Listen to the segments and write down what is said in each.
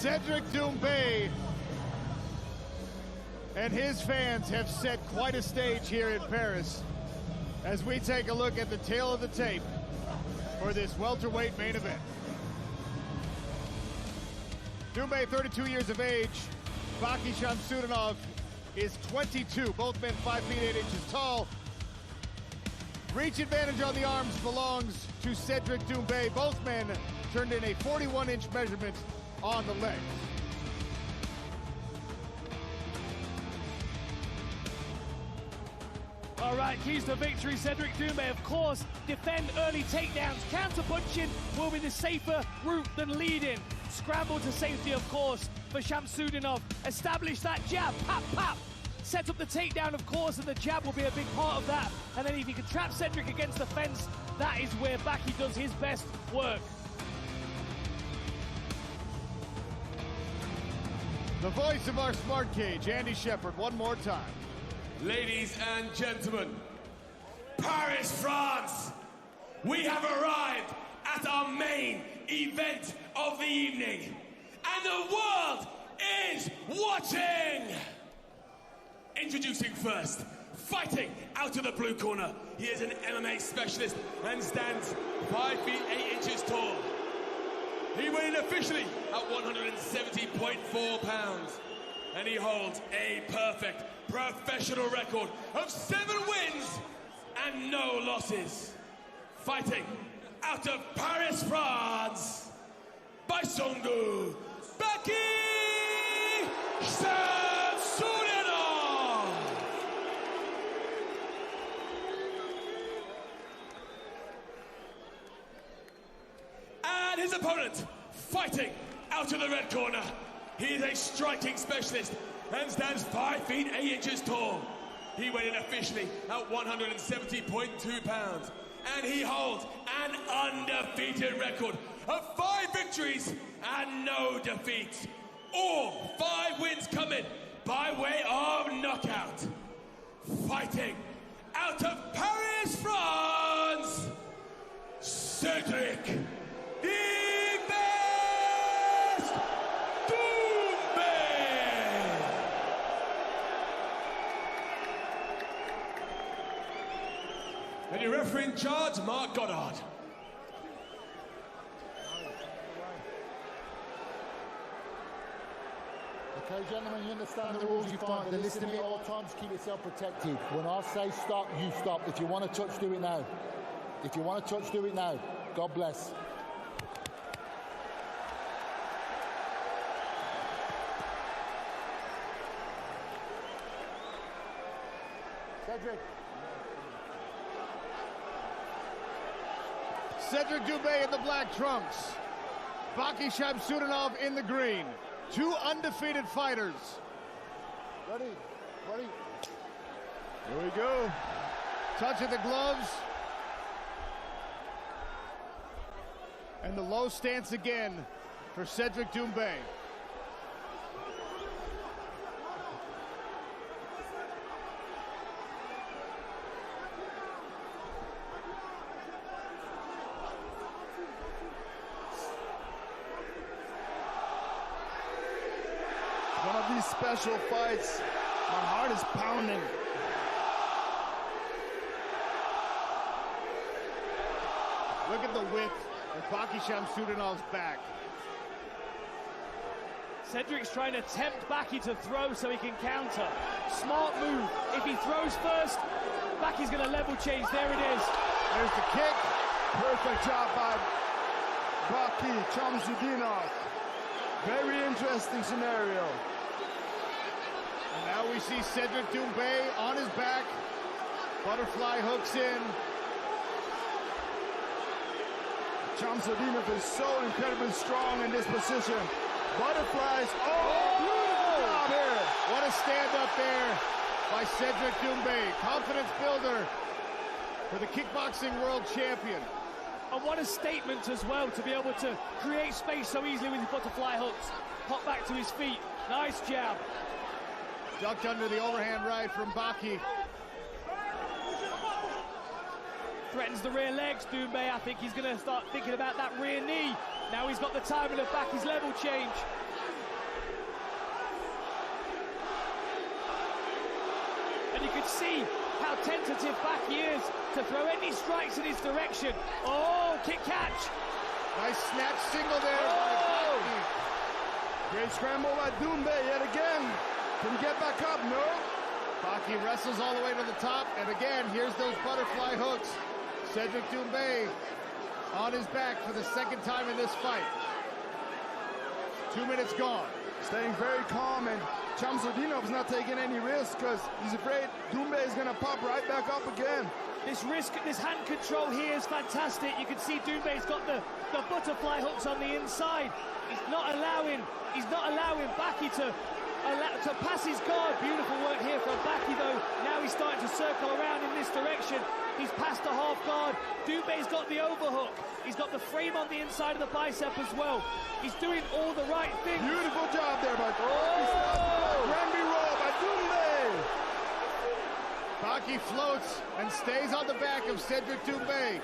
Cedric Doumbé and his fans have set quite a stage here in Paris as we take a look at the tail of the tape for this welterweight main event. Doumbé, 32 years of age. Baki Shamsudanov is 22. Both men 5 feet 8 inches tall. Reach advantage on the arms belongs to Cedric Doumbé. Both men turned in a 41-inch measurement on the legs. All right, keys to victory, Cedric Doumbé, of course, defend early takedowns. Counter-punching will be the safer route than leading. Scramble to safety, of course, for Shamsudanov. Establish that jab, pap, pap. Set up the takedown, of course, and the jab will be a big part of that. And then if you can trap Cedric against the fence, that is where Baki does his best work. The voice of our smart cage, Andy Shepard, one more time. Ladies and gentlemen, Paris, France, we have arrived at our main event of the evening, and the world is watching! Introducing first, fighting out of the blue corner, he is an MMA specialist and stands 5 feet 8 inches tall. He weighed in officially at 170.4 pounds, and he holds a perfect professional record of 7 wins and no losses. Fighting out of Paris, France, by Songu, Baki Shamsudanov. And his opponent, fighting out of the red corner, he is a striking specialist and stands 5 feet 8 inches tall. He weighed in officially at 170.2 pounds. And he holds an undefeated record of 5 victories and no defeats. All 5 wins coming by way of knockout. Fighting out of Paris, France, Cedric the Best Doumbé. And your referee in charge, Mark Goddard. Okay, gentlemen, you understand the rules. You find the listen to me at all times. Keep yourself protected. When I say stop, you stop. If you want to touch, do it now. If you want to touch, do it now. God bless. Cedric. Cedric Doumbé in the black trunks. Baki Shamsudanov in the green. 2 undefeated fighters. Ready, ready. Here we go. Touch of the gloves. And the low stance again for Cedric Doumbé. One of these special fights, my heart is pounding. Look at the width of Baki Shamsudanov's back. Cedric's trying to tempt Baki to throw so he can counter. Smart move. If he throws first, Baki's going to level change. There it is. There's the kick. Perfect job by Baki Shamsudanov. Very interesting scenario. And now we see Cedric Doumbé on his back. Butterfly hooks in. Shamsudanov is so incredibly strong in this position. Butterflies. Oh, beautiful job here. What a stand up there by Cedric Doumbé. Confidence builder for the kickboxing world champion. And what a statement as well to be able to create space so easily with his butterfly hooks. Pop back to his feet. Nice jab. Ducked under the overhand right from Baki. Threatens the rear legs, Doumbé. I think he's going to start thinking about that rear knee. Now he's got the timing of Baki's level change. you can see how tentative Baki is to throw any strikes in his direction. Oh, kick catch. Nice snatch single there by Baki. Great scramble by Doumbé yet again. Can he get back up? No. Baki wrestles all the way to the top, and again, here's those butterfly hooks. Cedric Doumbé on his back for the second time in this fight. 2 minutes gone. Staying very calm, and Shamsudinov not taking any risks because he's afraid Doumbé is going to pop right back up again. This hand control here is fantastic. You can see Doumbé's got the butterfly hooks on the inside. He's not allowing Baki to pass his guard. Beautiful work here from Baki though. Now he's starting to circle around in this direction. He's past the half guard. Doumbé's got the overhook. He's got the frame on the inside of the bicep as well. He's doing all the right things. Beautiful job there by Granby roll by Doumbé. Baki floats and stays on the back of Cedric Doumbé.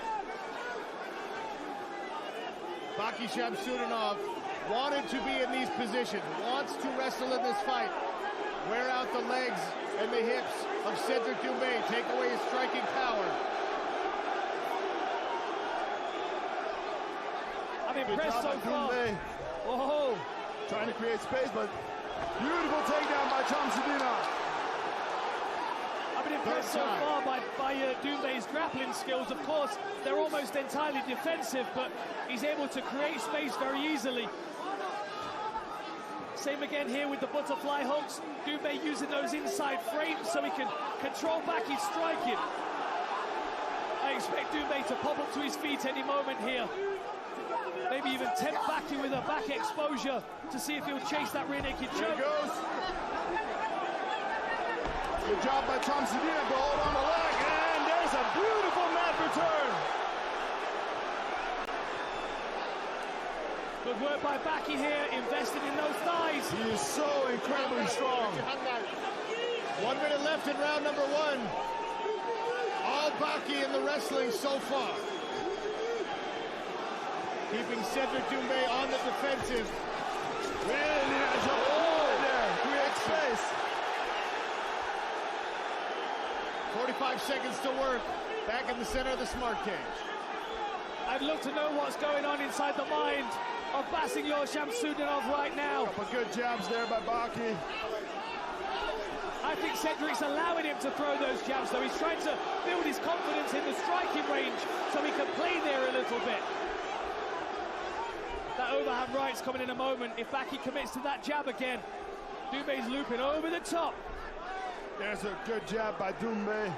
Baki Shamsudinov wanted to be in these positions, wants to wrestle in this fight. Wear out the legs and the hips of Cedric Doumbé, take away his striking power. I'm impressed so far. Oh, trying to create space, but beautiful takedown by Shamsudinov. I've been impressed so far by Doumbé's grappling skills. Of course, they're almost entirely defensive, but he's able to create space very easily. Same again here with the butterfly hooks. Doumbé using those inside frames so he can control Baki's striking. I expect Doumbé to pop up to his feet any moment here. Maybe even tempt Baki with a back exposure to see if he'll chase that rear naked choke. Here goes. Good job by Shamsudinov to hold on the leg, and there's a beautiful mat return. Good work by Baki here, invested in those thighs. He is so incredibly strong. 1 minute left in round number one. All Baki in the wrestling so far. Keeping Cedric Doumbé on the defensive. Really has a hold there. Create space. 45 seconds to work. Back in the center of the smart cage. I'd love to know what's going on inside the mind of Basigyor Shamsudinov right now. Couple good jabs there by Baki. I think Cedric's allowing him to throw those jabs, though. He's trying to build his confidence in the striking range so he can play there a little bit. That overhand right's coming in a moment. If Baki commits to that jab again, Doumbé's looping over the top. There's a good jab by Doumbé.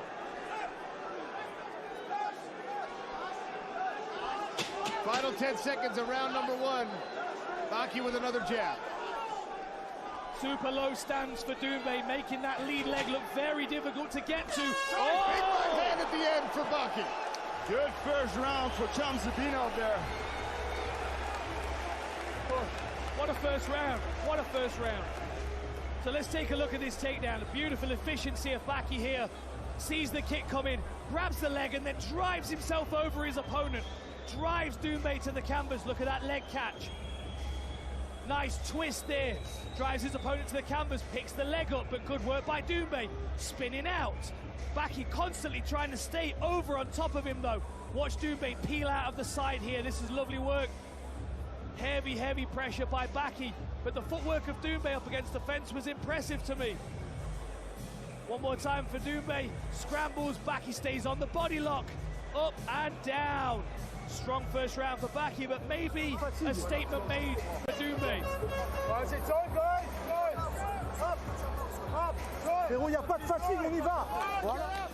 Final 10 seconds of round number one. Baki with another jab. Super low stance for Doumbé, making that lead leg look very difficult to get to. Big right hand at the end for Baki. Good first round for Shamsudinov there. What a first round. What a first round. So let's take a look at this takedown. A beautiful efficiency of Baki here. Sees the kick coming, grabs the leg, and then drives himself over his opponent. Drives Doumbé to the canvas. Look at that leg catch. Nice twist there. Drives his opponent to the canvas, picks the leg up, but good work by Doumbé. Spinning out. Baki constantly trying to stay over on top of him, though. Watch Doumbé peel out of the side here. This is lovely work. Heavy, heavy pressure by Baki, but the footwork of Doumbé up against the fence was impressive to me. One more time for Doumbé. Scrambles, Baki stays on the body lock. Up and down. Strong first round for Baki, but maybe a statement made for Doumbé. Frérot, il n'y a pas de fatigue, on y va. Voilà.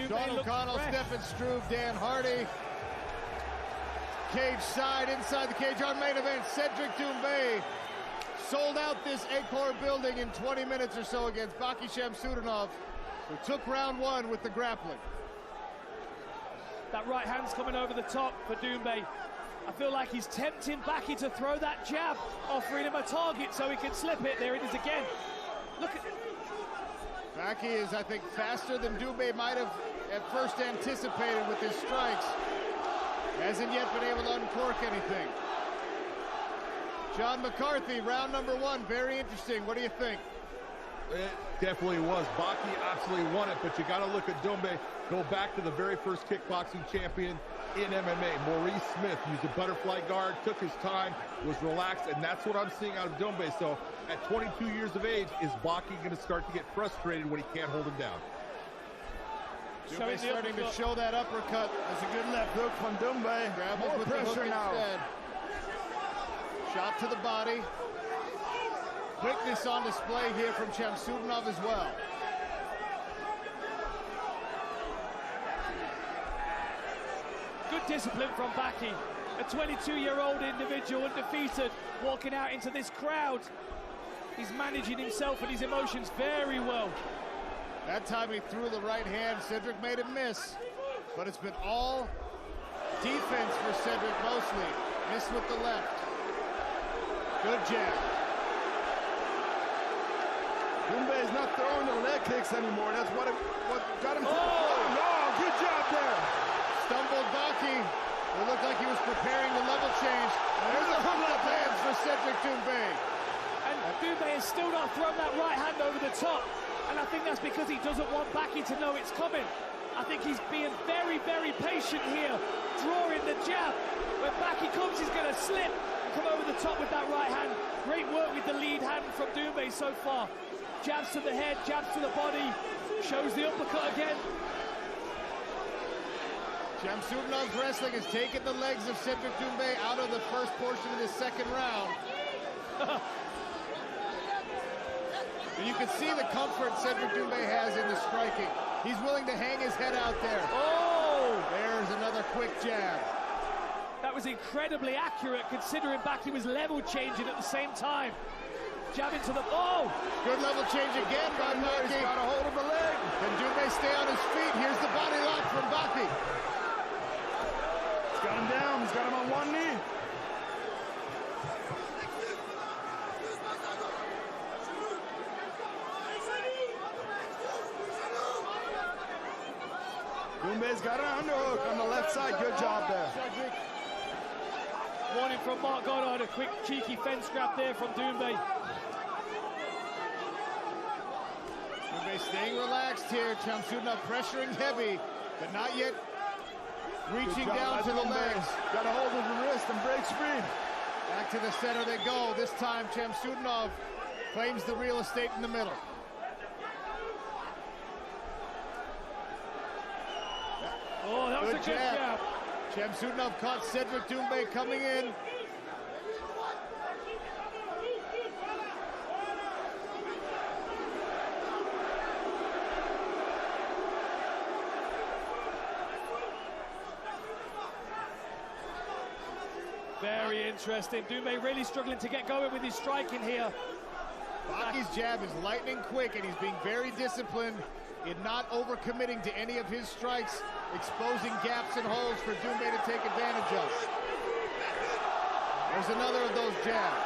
Sean O'Connell, Stephen Struve, Dan Hardy. Cage side, inside the cage on main event. Cedric Doumbé sold out this Acor building in 20 minutes or so against Baki Shamsudinov, who took round one with the grappling. That right hand's coming over the top for Doumbé. I feel like he's tempting Baki to throw that jab, offering him a target so he can slip it. There it is again. Look at it. Baki is, I think, faster than Doumbé might have at first anticipated with his strikes. Hasn't yet been able to uncork anything. John McCarthy, round number 1, very interesting. What do you think? It definitely was. Baki absolutely won it, but you got to look at Doumbé. Go back to the very first kickboxing champion in MMA. Maurice Smith used a butterfly guard, took his time, was relaxed, and that's what I'm seeing out of Doumbé. So at 22 years of age, is Baki going to start to get frustrated when he can't hold him down? Doumbé starting to show that uppercut. That's a good left hook from Doumbé. More with pressure now. Instead. Shot to the body. Quickness on display here from Shamsudinov as well. Good discipline from Baki. A 22-year-old individual undefeated walking out into this crowd. He's managing himself and his emotions very well. That time he threw the right hand. Cedric made him miss, but it's been all defense for Cedric mostly. Missed with the left. Good jab. Doumbé is not throwing the leg kicks anymore. That's what got him. Oh, good job there. Stumbled Baki. It looked like he was preparing the level change. There's a hook left hands for Cedric Doumbé. And Doumbé has still not thrown that right hand over the top. And I think that's because he doesn't want Baki to know it's coming. I think he's being very, very patient here, drawing the jab. When Baki comes, he's going to slip and come over the top with that right hand. Great work with the lead hand from Doumbé so far. Jabs to the head, jabs to the body, shows the uppercut again. Shamsudinov's wrestling has taken the legs of Cedric Doumbé out of the first portion of the second round. And you can see the comfort Cedric Doumbé has in the striking. He's willing to hang his head out there. Oh! There's another quick jab. That was incredibly accurate considering Baki was level changing at the same time. Jab into the... Oh! Good level change again by Baki. He's got a hold of the leg. Can Doumbé stay on his feet? Here's the body lock from Baki. He's got him down. He's got him on one knee. Doumbé's got an underhook on the left side. Good job there. Warning from Mark Goddard. A quick cheeky fence grab there from Doumbé. Doumbé staying relaxed here. Shamsudinov pressuring heavy, but not yet reaching down to the legs. Got a hold of the wrist and breaks free. Back to the center they go. This time Shamsudinov claims the real estate in the middle. Oh, that was a good jab. Shamsudinov caught Cedric Doumbé coming in. Very interesting. Doumbé really struggling to get going with his striking here. Baki's jab is lightning quick, and he's being very disciplined in not overcommitting to any of his strikes, exposing gaps and holes for Doumbé to take advantage of. There's another of those jabs.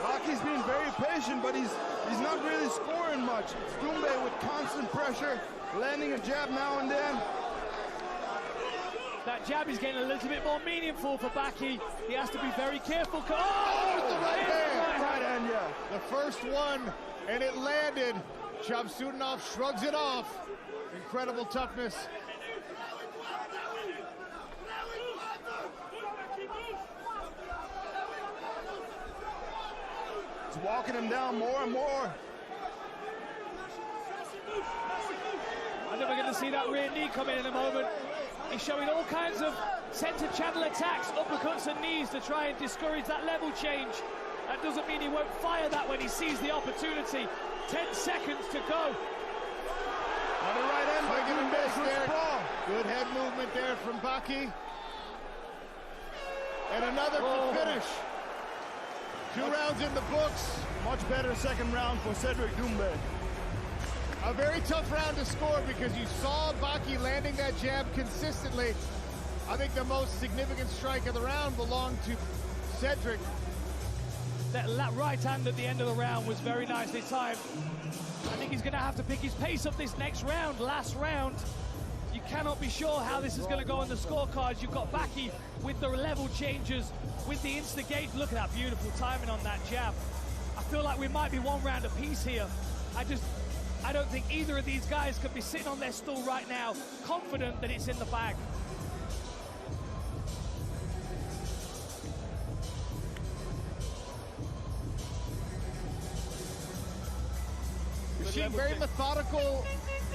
Baki's being very patient, but he's not really scoring much. It's Doumbé with constant pressure, landing a jab now and then. That jab is getting a little bit more meaningful for Baki. He has to be very careful. Oh, the right hand. Right hand, yeah. The first one, and it landed. Shamsudinov shrugs it off. Incredible toughness. He's walking him down more and more. I think we're going to see that rear knee come in a moment. He's showing all kinds of center channel attacks, uppercuts and knees to try and discourage that level change. That doesn't mean he won't fire that when he sees the opportunity. 10 seconds to go. On the right end by Doumbé, there. Good head movement there from Baki. And another to finish. 2 rounds in the books. Much better second round for Cedric Doumbé. A very tough round to score because you saw Baki landing that jab consistently. I think the most significant strike of the round belonged to Cedric. That right hand at the end of the round was very nicely timed. I think he's going to have to pick his pace up this next round, last round. You cannot be sure how this is going to go on the scorecards. You've got Baki with the level changes, with the instigate. Look at that beautiful timing on that jab. I feel like we might be one round apiece here. I don't think either of these guys could be sitting on their stool right now, confident that it's in the bag. We're seeing very methodical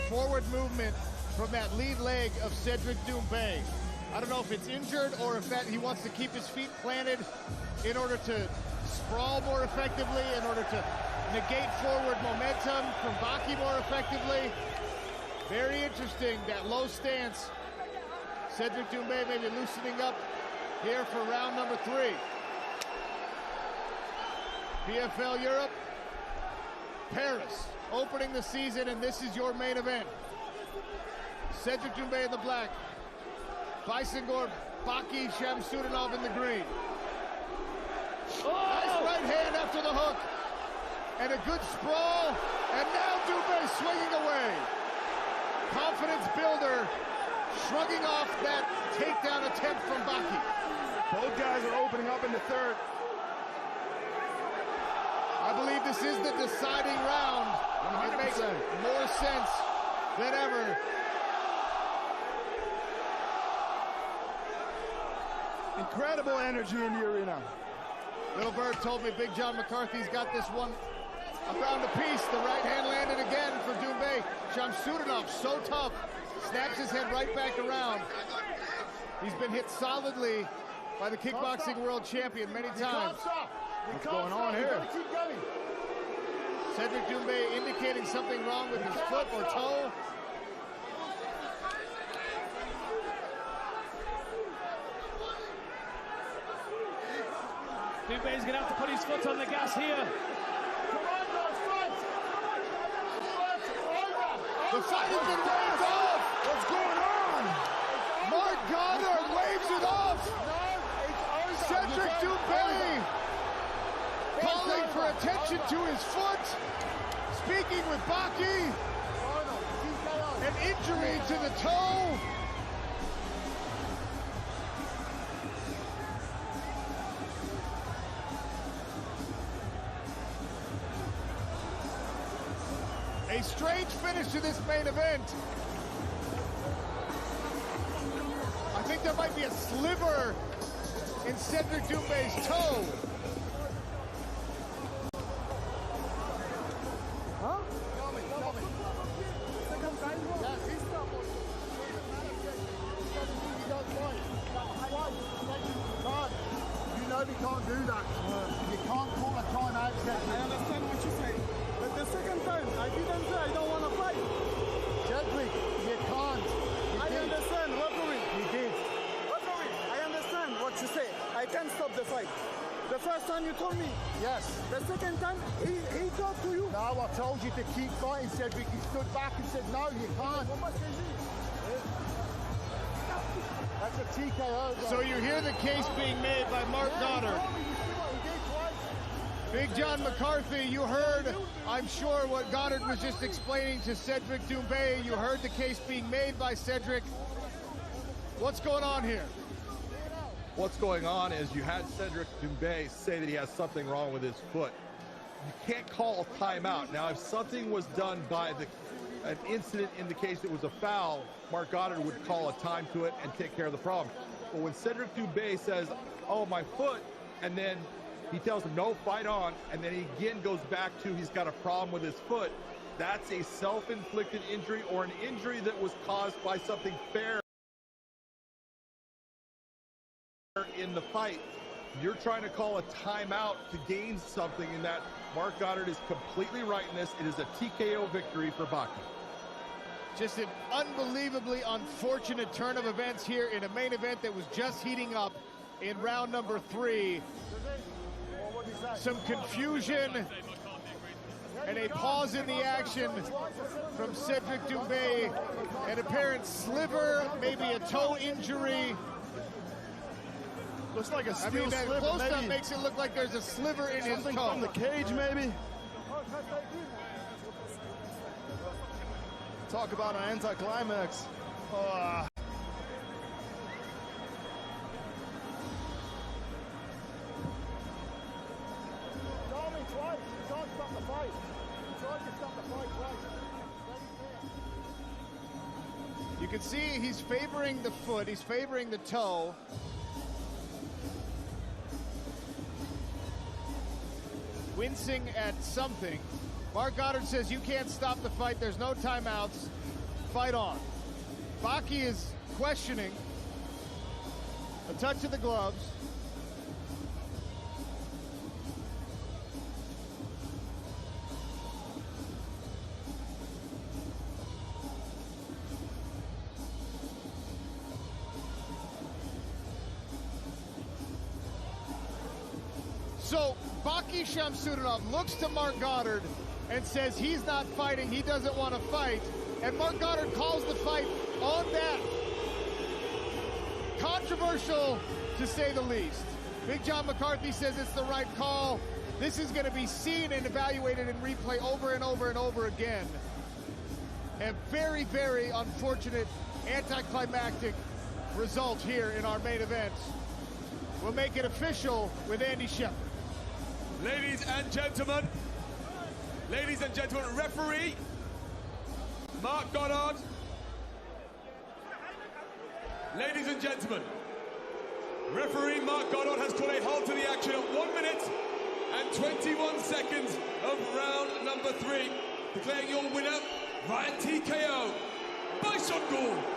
forward movement from that lead leg of Cedric Doumbé. I don't know if it's injured or if that he wants to keep his feet planted in order to sprawl more effectively, in order to negate forward momentum from Baki more effectively. Very interesting, that low stance. Cedric Doumbé maybe loosening up here for round number 3. PFL Europe, Paris, opening the season, and this is your main event. Cedric Doumbé in the black, Bysengor Baki Shamsudanov in the green. Oh! Nice right hand after the hook. And a good sprawl. And now Doumbé swinging away. Confidence builder, shrugging off that takedown attempt from Baki. Both guys are opening up in the third. I believe this is the deciding round. 100%. It makes more sense than ever. Incredible energy in the arena. Little Bird told me Big John McCarthy's got this one around the piece. The right hand landed again for Doumbé. Shamsudanov, so tough, snaps his head right back around. He's been hit solidly by the kickboxing world champion many times. What's going on here? Keep going. Cedric Doumbé indicating something wrong with his foot or toe. Doumbé's gonna have to put his foot on the gas here. The fight has been waved off. What's going on? Mark Goddard waves it off. Cedric Doumbé calling for attention to his foot. Speaking with Baki. An injury to the toe. A strange finish to this main event. I think there might be a sliver in Cedric Doumbé's toe. Huh? You know we can't do that. You can't call a timeout. I understand what you say. But the second time, I didn't say I don't want to fight. Cedric, you can't. I understand, referee. You did. Referee, I understand what you say. I can't stop the fight. The first time you told me. Yes. The second time, he talked to you. No, I told you to keep fighting, Cedric. You stood back and said, no, you can't. That's a TKO. So you hear the case being made by Mark Goddard. Big John McCarthy, you heard, I'm sure, what Goddard was just explaining to Cedric Doumbé. You heard the case being made by Cedric. What's going on here? What's going on is you had Cedric Doumbé say that he has something wrong with his foot. You can't call a timeout. Now, if something was done by an incident in the case it was a foul, Mark Goddard would call a time to it and take care of the problem. But when Cedric Doumbé says, oh, my foot, and then he tells him, no, fight on, and then he again goes back to he's got a problem with his foot, that's a self-inflicted injury or an injury that was caused by something fair in the fight. You're trying to call a timeout to gain something in that. Mark Goddard is completely right in this. It is a TKO victory for Baki. Just an unbelievably unfortunate turn of events here in a main event that was just heating up in round number 3. Some confusion and a pause in the action from Cedric Doumbé. An apparent sliver, maybe a toe injury. Looks like a steel I mean, that sliver, close-up maybe. makes it look like there's a sliver in his Something toe. from the cage, maybe. Talk about an anticlimax. Twice. You can't stop the fight. You tried to stop the fight twice. You can see he's favoring the foot, he's favoring the toe. Wincing at something. Mark Goddard says you can't stop the fight, there's no timeouts. Fight on. Baki is questioning. A touch of the gloves. So Baki Shamsudanov looks to Mark Goddard and says he's not fighting, he doesn't want to fight. And Mark Goddard calls the fight on that. Controversial, to say the least. Big John McCarthy says it's the right call. This is going to be seen and evaluated in replay over and over and over again. A very, very unfortunate, anticlimactic result here in our main event. We'll make it official with Andy Shepard. Ladies and gentlemen, referee Mark Goddard. Ladies and gentlemen, referee Mark Goddard has called a halt to the action at 1 minute and 21 seconds of round number 3, declaring your winner via TKO by Shamsudanov.